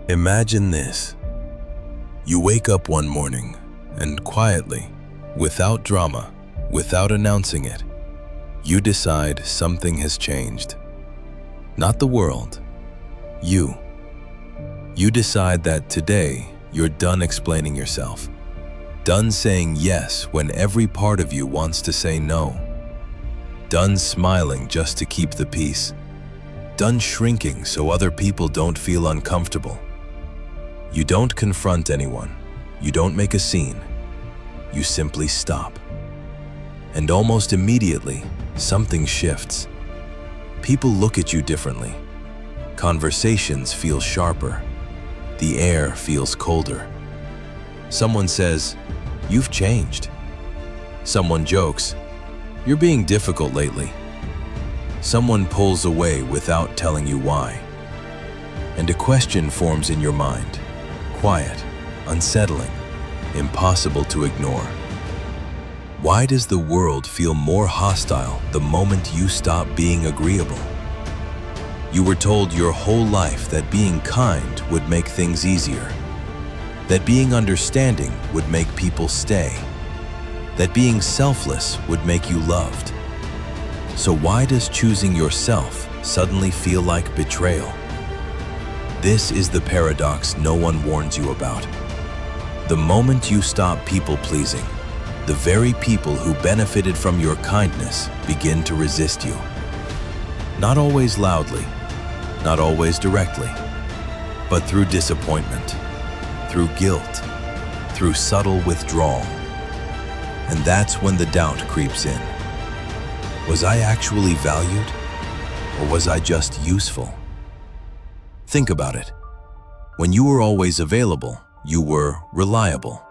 Imagine this. You wake up one morning and quietly, without drama, without announcing it, you decide something has changed. Not the world, you. You decide that today you're done explaining yourself, done saying yes when every part of you wants to say no, done smiling just to keep the peace, done shrinking so other people don't feel uncomfortable. You don't confront anyone, you don't make a scene, you simply stop. And almost immediately, something shifts. People look at you differently. Conversations feel sharper. The air feels colder. Someone says, "You've changed." Someone jokes, "You're being difficult lately." Someone pulls away without telling you why. And a question forms in your mind, quiet, unsettling, impossible to ignore. Why does the world feel more hostile the moment you stop being agreeable? You were told your whole life that being kind would make things easier, that being understanding would make people stay, that being selfless would make you loved. So why does choosing yourself suddenly feel like betrayal? This is the paradox no one warns you about. The moment you stop people-pleasing, the very people who benefited from your kindness begin to resist you. Not always loudly, not always directly, but through disappointment, through guilt, through subtle withdrawal. And that's when the doubt creeps in. Was I actually valued, or was I just useful? Think about it. When you were always available, you were reliable.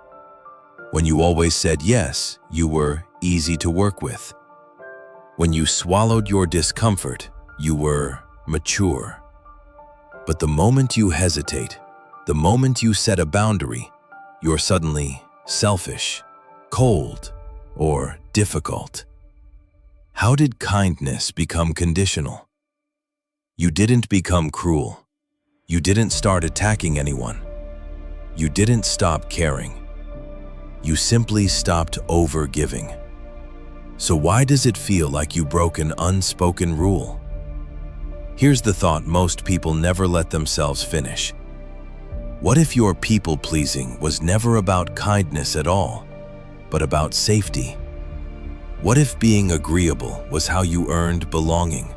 When you always said yes, you were easy to work with. When you swallowed your discomfort, you were mature. But the moment you hesitate, the moment you set a boundary, you're suddenly selfish, cold, or difficult. How did kindness become conditional? You didn't become cruel. You didn't start attacking anyone. You didn't stop caring. You simply stopped over-giving. So why does it feel like you broke an unspoken rule? Here's the thought most people never let themselves finish. What if your people-pleasing was never about kindness at all, but about safety? What if being agreeable was how you earned belonging?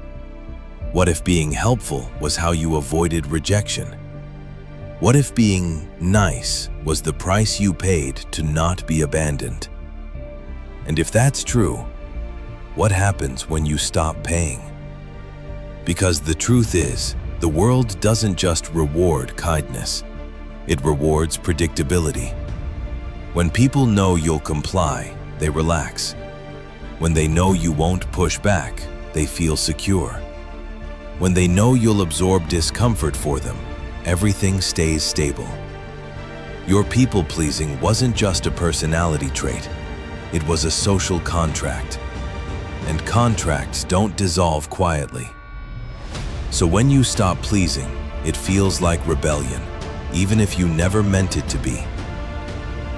What if being helpful was how you avoided rejection? What if being nice was the price you paid to not be abandoned? And if that's true, what happens when you stop paying? Because the truth is, the world doesn't just reward kindness, it rewards predictability. When people know you'll comply, they relax. When they know you won't push back, they feel secure. When they know you'll absorb discomfort for them, everything stays stable. Your people-pleasing wasn't just a personality trait, it was a social contract. And contracts don't dissolve quietly. So when you stop pleasing, it feels like rebellion, even if you never meant it to be.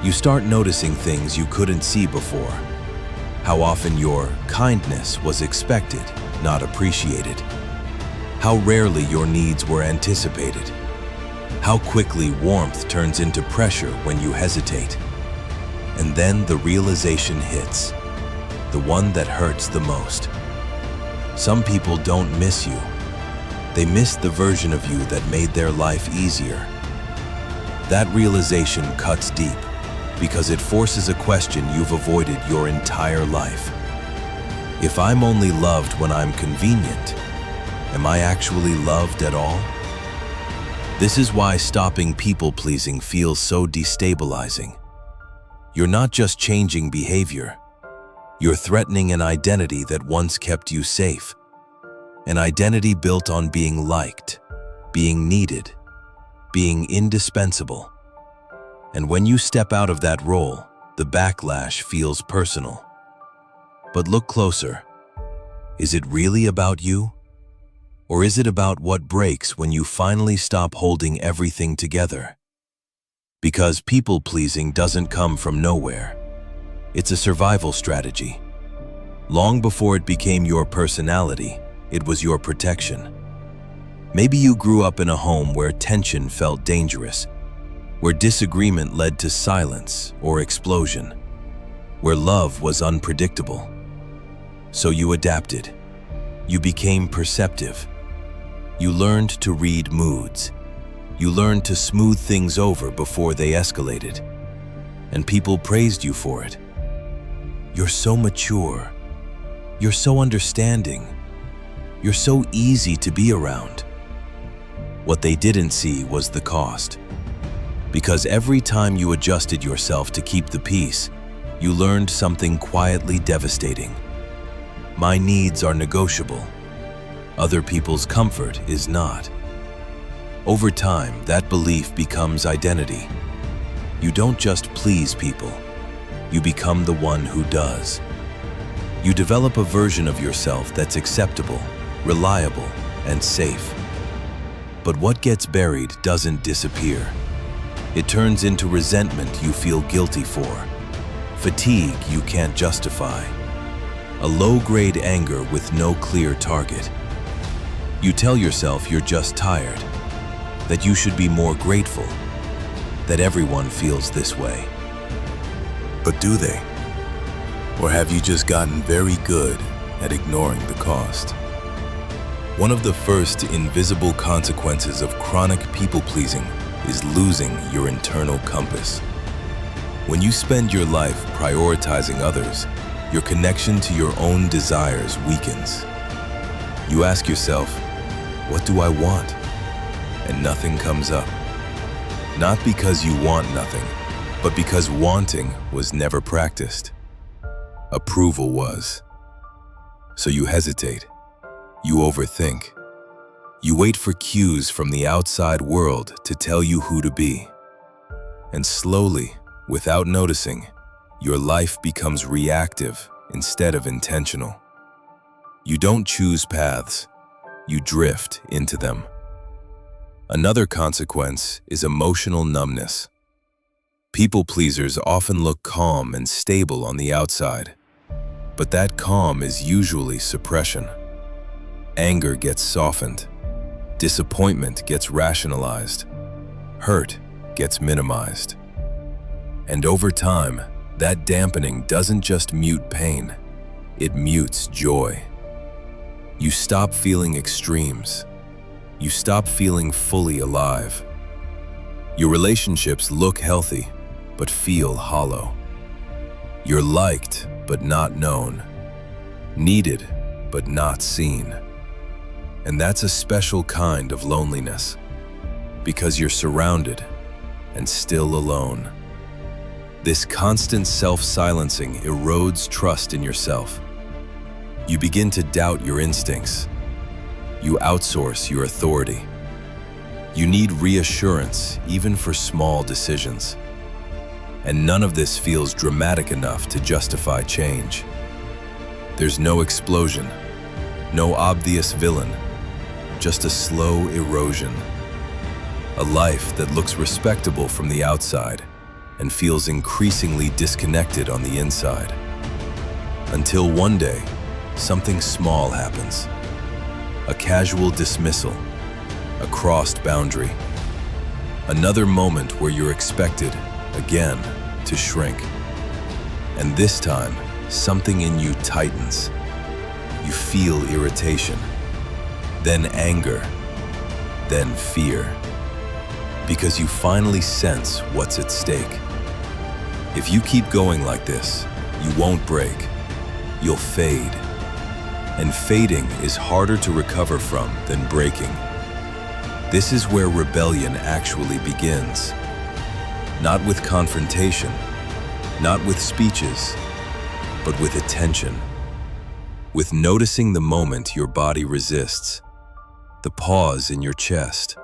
You start noticing things you couldn't see before. How often your kindness was expected, not appreciated. How rarely your needs were anticipated. How quickly warmth turns into pressure when you hesitate. And then the realization hits, the one that hurts the most. Some people don't miss you. They miss the version of you that made their life easier. That realization cuts deep because it forces a question you've avoided your entire life. If I'm only loved when I'm convenient, am I actually loved at all? This is why stopping people-pleasing feels so destabilizing. You're not just changing behavior. You're threatening an identity that once kept you safe. An identity built on being liked, being needed, being indispensable. And when you step out of that role, the backlash feels personal. But look closer. Is it really about you? Or is it about what breaks when you finally stop holding everything together? Because people-pleasing doesn't come from nowhere. It's a survival strategy. Long before it became your personality, it was your protection. Maybe you grew up in a home where tension felt dangerous, where disagreement led to silence or explosion, where love was unpredictable. So you adapted. You became perceptive. You learned to read moods. You learned to smooth things over before they escalated. And people praised you for it. You're so mature. You're so understanding. You're so easy to be around. What they didn't see was the cost. Because every time you adjusted yourself to keep the peace, you learned something quietly devastating. My needs are negotiable. Other people's comfort is not. Over time, that belief becomes identity. You don't just please people. You become the one who does. You develop a version of yourself that's acceptable, reliable, and safe. But what gets buried doesn't disappear. It turns into resentment you feel guilty for, fatigue you can't justify, a low-grade anger with no clear target. You tell yourself you're just tired, that you should be more grateful, that everyone feels this way. But do they? Or have you just gotten very good at ignoring the cost? One of the first invisible consequences of chronic people-pleasing is losing your internal compass. When you spend your life prioritizing others, your connection to your own desires weakens. You ask yourself, what do I want? And nothing comes up. Not because you want nothing, but because wanting was never practiced. Approval was. So you hesitate. You overthink. You wait for cues from the outside world to tell you who to be. And slowly, without noticing, your life becomes reactive instead of intentional. You don't choose paths. You drift into them. Another consequence is emotional numbness. People pleasers often look calm and stable on the outside, but that calm is usually suppression. Anger gets softened. Disappointment gets rationalized. Hurt gets minimized. And over time, that dampening doesn't just mute pain, it mutes joy. You stop feeling extremes. You stop feeling fully alive. Your relationships look healthy, but feel hollow. You're liked, but not known. Needed, but not seen. And that's a special kind of loneliness, because you're surrounded and still alone. This constant self-silencing erodes trust in yourself. You begin to doubt your instincts. You outsource your authority. You need reassurance, even for small decisions. And none of this feels dramatic enough to justify change. There's no explosion, no obvious villain, just a slow erosion. A life that looks respectable from the outside and feels increasingly disconnected on the inside. Until one day, something small happens. A casual dismissal, a crossed boundary. Another moment where you're expected, again, to shrink. And this time, something in you tightens. You feel irritation, then anger, then fear. Because you finally sense what's at stake. If you keep going like this, you won't break. You'll fade. And fading is harder to recover from than breaking. This is where rebellion actually begins. Not with confrontation, not with speeches, but with attention. With noticing the moment your body resists, the pause in your chest,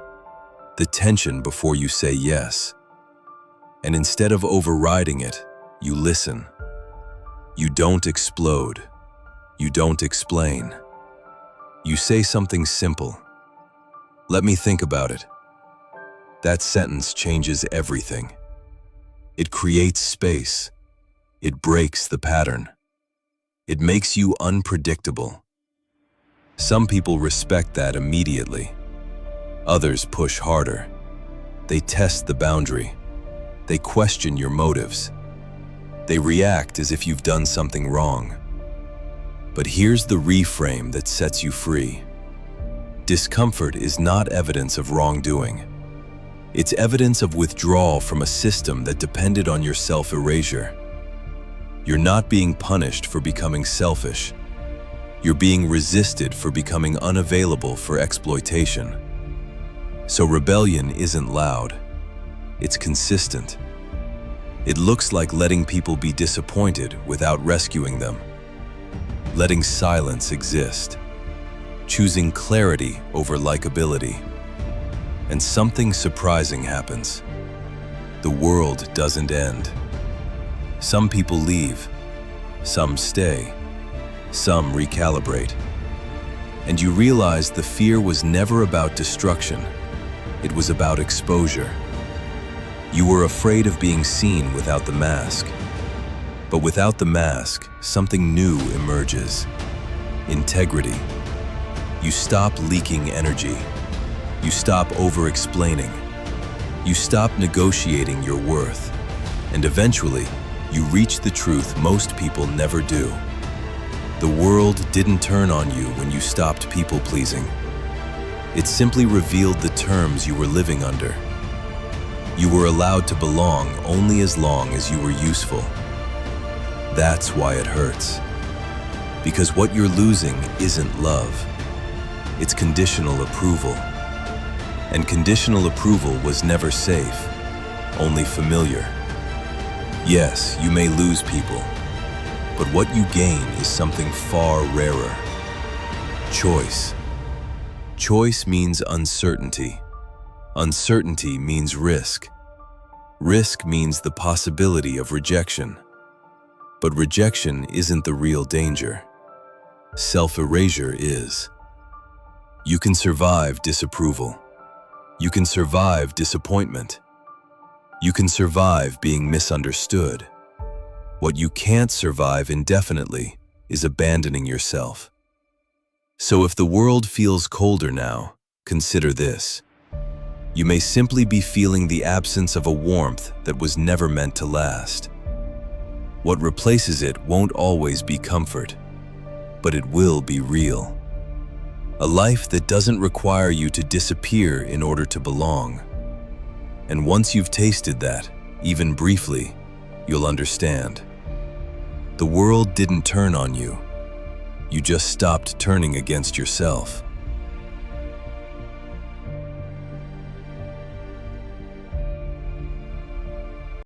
the tension before you say yes. And instead of overriding it, you listen. You don't explode. You don't explain. You say something simple. Let me think about it. That sentence changes everything. It creates space. It breaks the pattern. It makes you unpredictable. Some people respect that immediately. Others push harder. They test the boundary. They question your motives. They react as if you've done something wrong. But here's the reframe that sets you free. Discomfort is not evidence of wrongdoing. It's evidence of withdrawal from a system that depended on your self-erasure. You're not being punished for becoming selfish. You're being resisted for becoming unavailable for exploitation. So rebellion isn't loud. It's consistent. It looks like letting people be disappointed without rescuing them. Letting silence exist. Choosing clarity over likability. And something surprising happens. The world doesn't end. Some people leave. Some stay. Some recalibrate. And you realize the fear was never about destruction. It was about exposure. You were afraid of being seen without the mask. But without the mask, something new emerges. Integrity. You stop leaking energy. You stop over-explaining. You stop negotiating your worth. And eventually, you reach the truth most people never do. The world didn't turn on you when you stopped people-pleasing. It simply revealed the terms you were living under. You were allowed to belong only as long as you were useful. That's why it hurts. Because what you're losing isn't love. It's conditional approval. And conditional approval was never safe, only familiar. Yes, you may lose people, but what you gain is something far rarer. Choice. Choice means uncertainty. Uncertainty means risk. Risk means the possibility of rejection. But rejection isn't the real danger. Self-erasure is. You can survive disapproval. You can survive disappointment. You can survive being misunderstood. What you can't survive indefinitely is abandoning yourself. So if the world feels colder now, consider this. You may simply be feeling the absence of a warmth that was never meant to last. What replaces it won't always be comfort, but it will be real. A life that doesn't require you to disappear in order to belong. And once you've tasted that, even briefly, you'll understand. The world didn't turn on you. You just stopped turning against yourself.